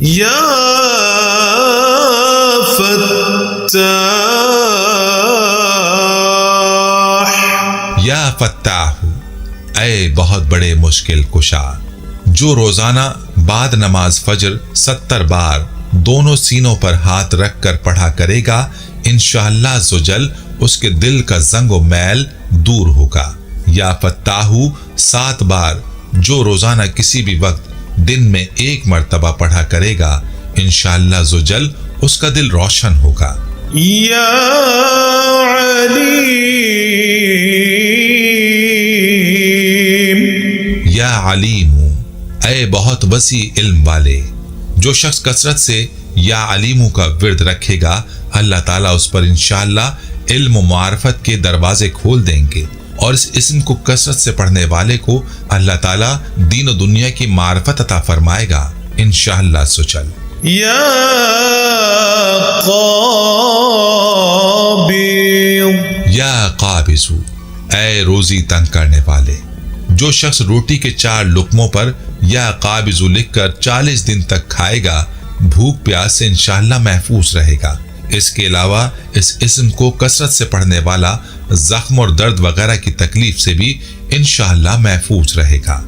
یا فتاح، یا فتاح، اے بہت بڑے مشکل کشا، جو روزانہ بعد نماز فجر 70 بار دونوں سینوں پر ہاتھ رکھ کر پڑھا کرے گا، انشاءاللہ عزوجل اس کے دل کا زنگ و میل دور ہوگا۔ یا فتاح 7 بار جو روزانہ کسی بھی وقت دن میں 1 مرتبہ پڑھا کرے گا، انشاءاللہ عزوجل اس کا دل روشن ہوگا۔ یا علیم، یا علیم، اے بہت وسیع علم والے، جو شخص کثرت سے یا علیم کا ورد رکھے گا، اللہ تعالیٰ اس پر انشاءاللہ علم و معرفت کے دروازے کھول دیں گے، اور اس اسم کو کثرت سے پڑھنے والے کو اللہ تعالیٰ دین و دنیا کی معرفت عطا فرمائے گا انشاءاللہ سچل۔ یا قابض، یا قابض، اے روزی تنگ کرنے والے، جو شخص روٹی کے 4 لقموں پر یا قابض لکھ کر 40 دن تک کھائے گا، بھوک پیاس سے انشاءاللہ محفوظ رہے گا۔ اس کے علاوہ اس اسم کو کثرت سے پڑھنے والا زخم اور درد وغیرہ کی تکلیف سے بھی انشاءاللہ محفوظ رہے گا۔